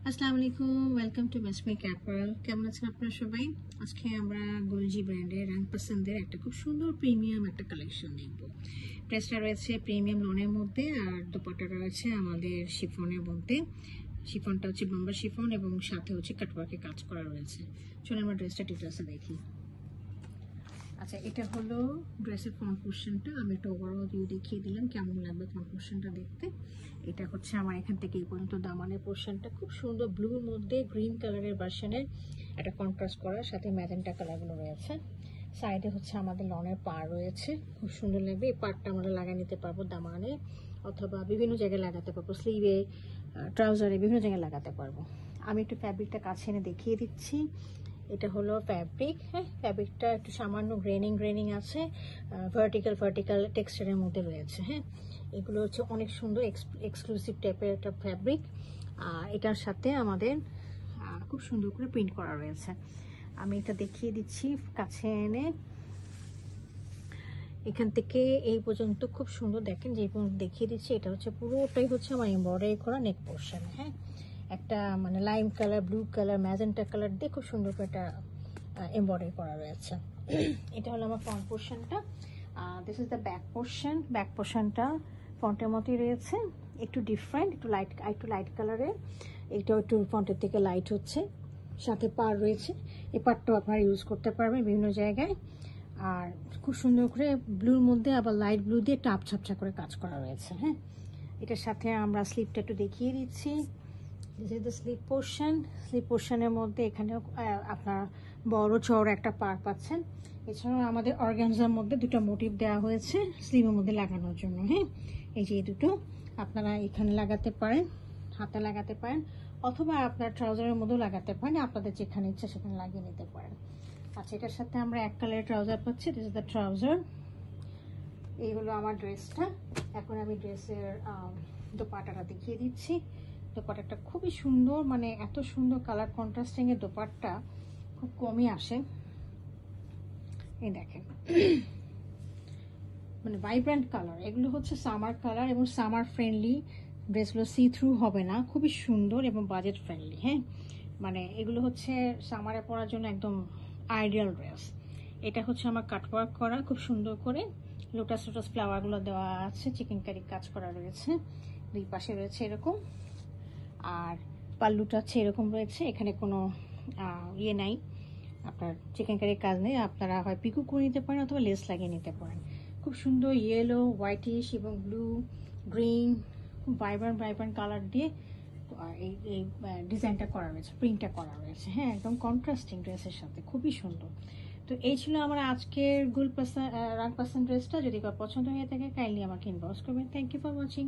আসসালামু আলাইকুম, welcome to মেসমিক apparel. কেমন আছেন আপনারা সবাই? আজকে আমরা গুলজি ব্র্যান্ডের রং পছন্দের একটা খুব সুন্দর প্রিমিয়াম একটা কালেকশন দেখব। ড্রেসটা রয়েছে প্রিমিয়াম লোনের মধ্যে, আর দুপাট্টাটা রয়েছে আমাদের শিফনের মধ্যে। শিফনটা হচ্ছে বোম্বা শিফন এবং সাথে হচ্ছে কাটওয়ার্কে কাজ করা রয়েছে। চলুন আমরা ড্রেসটা ডিটেলসে দেখি। আচ্ছা, এটা হলো ড্রেসের ফ্রন্ট পোর্শনটা। আমি একটা ওভারঅল ভিউ দেখিয়ে দিলাম কেমন লাগবে ফ্রন্ট পোর্শনটা দেখতে। এটা হচ্ছে আমার এখান থেকে এই পর্যন্ত দামানের পোর্শনটা খুব সুন্দর ব্লুর মধ্যে গ্রিন কালারের ভার্সনের একটা কন্ট্রাস্ট করা, সাথে ম্যাজেন্টা কালারগুলো রয়েছে। সাইডে হচ্ছে আমাদের লনের পাড় রয়েছে, খুব সুন্দর লাগবে। এই পাড়টা আমরা লাগিয়ে নিতে পারবো দামানে, অথবা বিভিন্ন জায়গায় লাগাতে পারবো, স্লিভে, ট্রাউজারে, বিভিন্ন জায়গায় লাগাতে পারবো। আমি একটু ফ্যাব্রিকটা কাছে এনে দেখিয়ে দিচ্ছি। এটা হলো ফ্যাব্রিক। হ্যাঁ, ফ্যাব্রিকটা একটু সামান্য গ্রেনিং আছে, ভার্টিক্যাল টেক্সচারের মধ্যে রয়েছে। হ্যাঁ, এগুলো হচ্ছে অনেক সুন্দর এক্সক্লুসিভ টাইপের একটা ফ্যাব্রিক। এটার সাথে আমাদের খুব সুন্দর করে প্রিন্ট করা রয়েছে। আমি এটা দেখিয়ে দিচ্ছি কাছে এনে। এখান থেকে এই পর্যন্ত খুব সুন্দর দেখেন, যে পর্যন্ত দেখিয়ে দিচ্ছি এটা হচ্ছে পুরোটাই হচ্ছে আমার এমব্রয়ডারি করা নেক পোর্শন। হ্যাঁ, একটা মানে lime colour, blue colour, magenta colour দিয়ে খুব সুন্দর করে একটা এমব্রয়ডারি করা রয়েছে। এটা হলো আমার ফ্রন্ট পোর্শনটা। This is the back portion. Back পোর্শনটা ফ্রন্টের মতোই রয়েছে, একটু ডিফারেন্ট, একটু লাইট কালারের। এইটাও একটু ফ্রন্টের থেকে লাইট হচ্ছে, সাথে পাড় রয়েছে। এই পাড়টাও আপনারা ইউজ করতে পারবেন বিভিন্ন জায়গায়। আর খুব সুন্দর করে ব্লুর মধ্যে আবার লাইট ব্লু দিয়ে টাপ ছাপছা করে কাজ করা রয়েছে। হ্যাঁ, এটার সাথে আমরা স্লিপটা একটু দেখিয়ে দিচ্ছি। This is the slip portion. Slip পোর্শনের মধ্যে এখানেও আপনারা বড় চওড়া একটা পাড় পাচ্ছেন। এছাড়াও আমাদের অর্গানজার মধ্যে দুটো মোটিভ দেওয়া হয়েছে স্লিভের মধ্যে লাগানোর জন্য। হ্যাঁ, এই যে এই দুটো আপনারা এখানে লাগাতে পারেন, হাতে লাগাতে পারেন, অথবা আপনার ট্রাউজারের মধ্যেও লাগাতে পারেন। আপনাদের যেখানে ইচ্ছা সেখানে লাগিয়ে নিতে পারেন। আচ্ছা, এটার সাথে আমরা এক কালারের ট্রাউজার পাচ্ছি। This is the trouser. এই হলো আমার ড্রেসটা। এখন আমি ড্রেসের দোপাট্টাটা দেখিয়ে দিচ্ছি। দোপাট্টাটা খুবই সুন্দর, মানে এত সুন্দর কালার কন্ট্রাস্টিং এর দোপাট্টা খুব কমই আসে। এই দেখেন, মানে ভাইব্রেন্ট কালার। এগুলো হচ্ছে সামার কালার এবং সামার ফ্রেন্ডলি ড্রেসগুলো, সি থ্রু হবে না, খুবই সুন্দর এবং বাজেট ফ্রেন্ডলি। হ্যাঁ, মানে এগুলো হচ্ছে সামারে পরার জন্য একদম আইডিয়াল ড্রেস। এটা হচ্ছে আমার কাটওয়ার্ক করা, খুব সুন্দর করে লোটাস ফ্লাওয়ারগুলো দেওয়া আছে, চিকেন কারি কাজ করা রয়েছে, দুই পাশে রয়েছে এরকম। আর পাল্লুটা হচ্ছে এরকম রয়েছে, এখানে কোনো ইয়ে নাই, আপনার চিকেন কারির কাজ নেই। আপনারা হয় পিকো করে নিতে পারেন অথবা লেস লাগিয়ে নিতে পারেন। খুব সুন্দর ইয়েলো, হোয়াইটিশ এবং ব্লু, গ্রিন, খুব ভাইব্রেন্ট কালার দিয়ে এই ডিজাইনটা করা রয়েছে, প্রিন্টটা করা রয়েছে। হ্যাঁ, একদম কন্ট্রাস্টিং ড্রেসের সাথে, খুবই সুন্দর। তো এই ছিল আমার আজকের রাং পাসান ড্রেসটা। যদি পছন্দ হয়ে থাকে কাইন্ডলি আমাকে ইনবক্স করবেন। Thank you for watching.